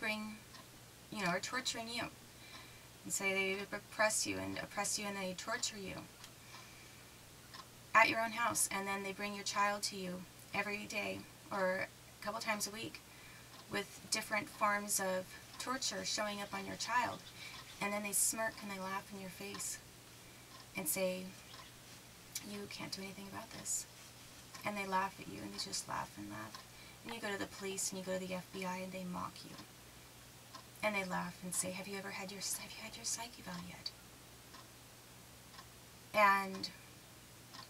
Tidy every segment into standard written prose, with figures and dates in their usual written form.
bring, are torturing you. And say they oppress you and they torture you at your own house, and then they bring your child to you every day or a couple times a week with different forms of torture showing up on your child, and then they smirk and they laugh in your face and say, you can't do anything about this. And they laugh at you, and they just laugh and laugh. And you go to the police and you go to the FBI and they mock you. And they laugh and say, have you had your psych eval yet? And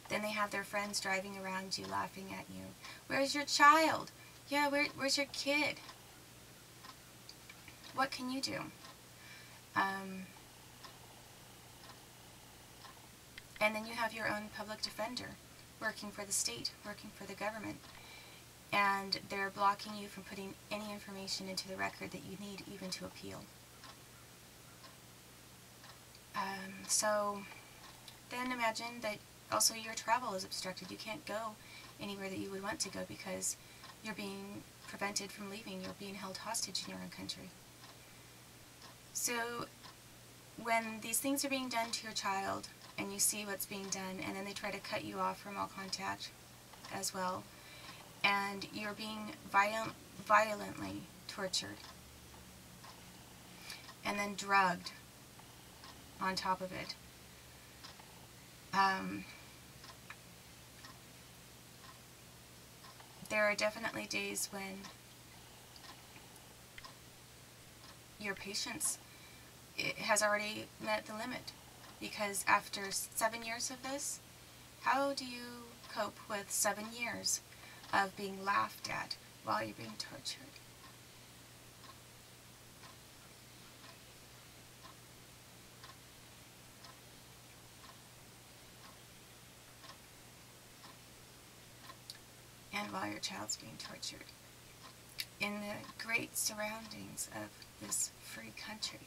then they have their friends driving around you laughing at you. Where's your child? Yeah, where's your kid? What can you do? And then you have your own public defender working for the state, working for the government. And they're blocking you from putting any information into the record that you need even to appeal. So then imagine that also your travel is obstructed. You can't go anywhere that you would want to go because you're being prevented from leaving. You're being held hostage in your own country. So when these things are being done to your child and you see what's being done, and then they try to cut you off from all contact as well, and you're being violently tortured and then drugged on top of it. There are definitely days when your patience has already met the limit, because after 7 years of this, how do you cope with 7 years of being laughed at while you're being tortured? And while your child's being tortured in the great surroundings of this free country.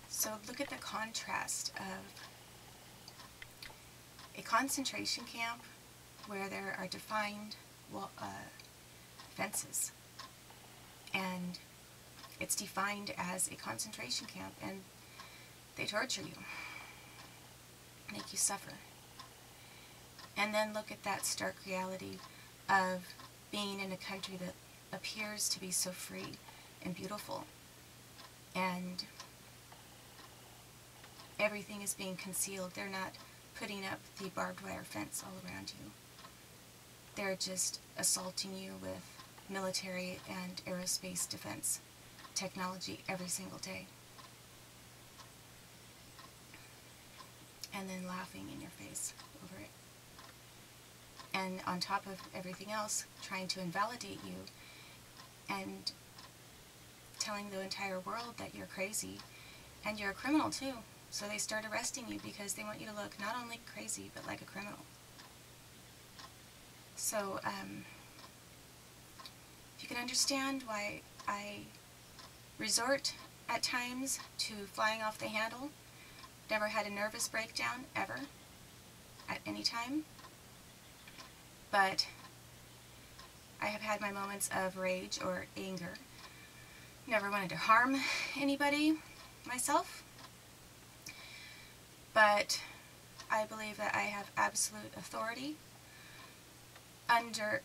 So look at the contrast of a concentration camp where there are defined fences, and it's defined as a concentration camp, and they torture you, make you suffer. And then look at that stark reality of being in a country that appears to be so free and beautiful, and everything is being concealed. They're not putting up the barbed wire fence all around you. They're just assaulting you with military and aerospace defense technology every single day. And then laughing in your face over it. And on top of everything else, trying to invalidate you and telling the entire world that you're crazy and you're a criminal too. So they start arresting you because they want you to look not only crazy, but like a criminal. So, if you can understand why I resort at times to flying off the handle, never had a nervous breakdown, ever, at any time. But I have had my moments of rage or anger. Never wanted to harm anybody, myself. But I believe that I have absolute authority under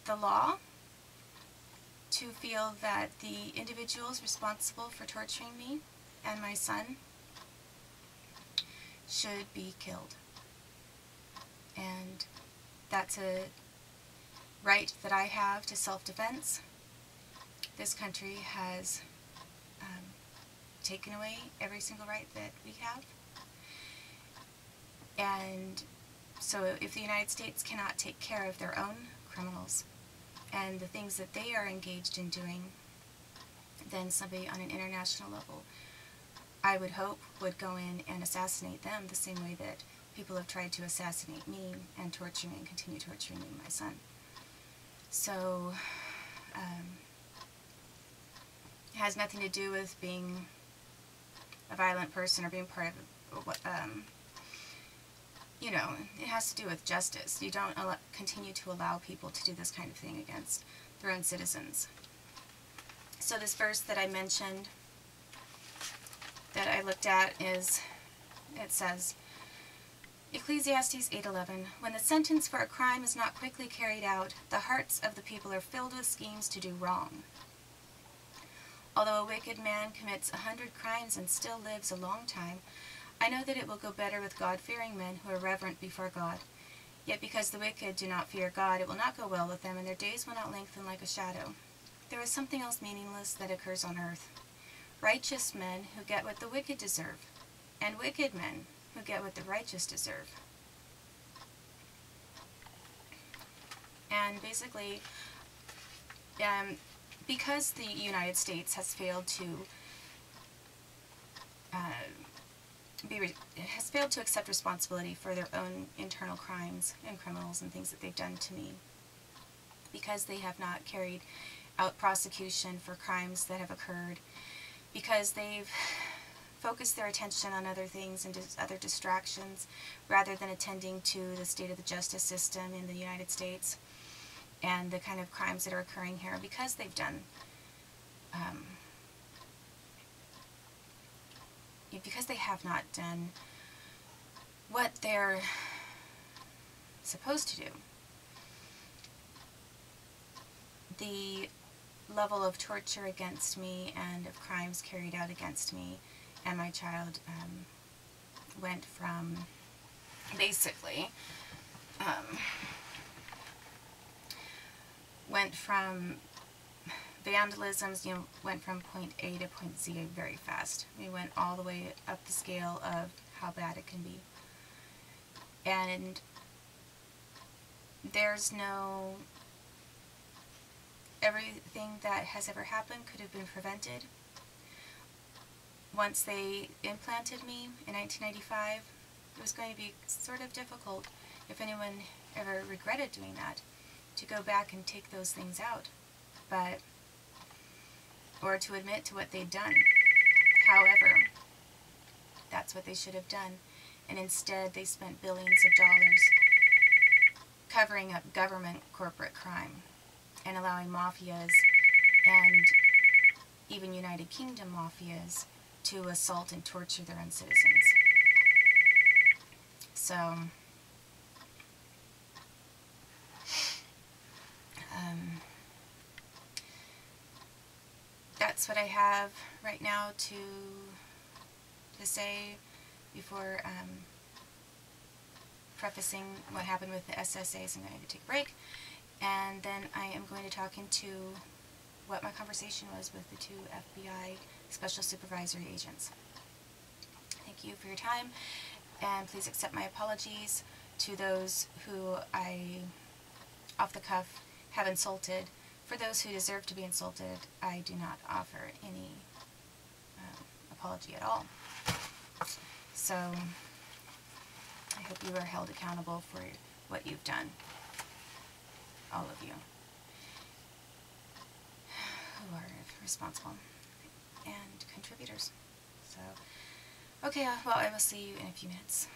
the law to feel that the individuals responsible for torturing me and my son should be killed. And that's a right that I have to self-defense. This country has taken away every single right that we have. And so if the United States cannot take care of their own criminals and the things that they are engaged in doing, then somebody on an international level, I would hope, would go in and assassinate them the same way that people have tried to assassinate me and torture me and continue torturing me and my son. So, it has nothing to do with being a violent person or being part of you know, it has to do with justice. You don't continue to allow people to do this kind of thing against their own citizens. So this verse that I mentioned, that I looked at, is, it says, Ecclesiastes 8:11, when the sentence for a crime is not quickly carried out, the hearts of the people are filled with schemes to do wrong. Although a wicked man commits 100 crimes and still lives a long time, I know that it will go better with God-fearing men who are reverent before God. Yet because the wicked do not fear God, it will not go well with them, and their days will not lengthen like a shadow. There is something else meaningless that occurs on earth. Righteous men who get what the wicked deserve, and wicked men who get what the righteous deserve. And basically, because the United States has failed to accept responsibility for their own internal crimes and criminals and things that they've done to me, because they have not carried out prosecution for crimes that have occurred, because they've focused their attention on other things and other distractions rather than attending to the state of the justice system in the United States and the kind of crimes that are occurring here, because they've done because they have not done what they're supposed to do. The level of torture against me and of crimes carried out against me and my child went from basically vandalisms, went from point A to point Z very fast. We went all the way up the scale of how bad it can be. And there's no, everything that has ever happened could have been prevented. Once they implanted me in 1995, it was going to be sort of difficult, if anyone ever regretted doing that, to go back and take those things out, or to admit to what they'd done. However, that's what they should have done, and instead they spent billions of dollars covering up government corporate crime and allowing mafias and even United Kingdom mafias to assault and torture their own citizens. So, that's what I have right now to say before prefacing what happened with the SSAs. I'm going to take a break, and then I am going to talk into what my conversation was with the two FBI Special Supervisory Agents. Thank you for your time, and please accept my apologies to those who I, off the cuff, have insulted. For those who deserve to be insulted, I do not offer any apology at all. So, I hope you are held accountable for what you've done. All of you who are responsible and contributors. So, okay, well, I will see you in a few minutes.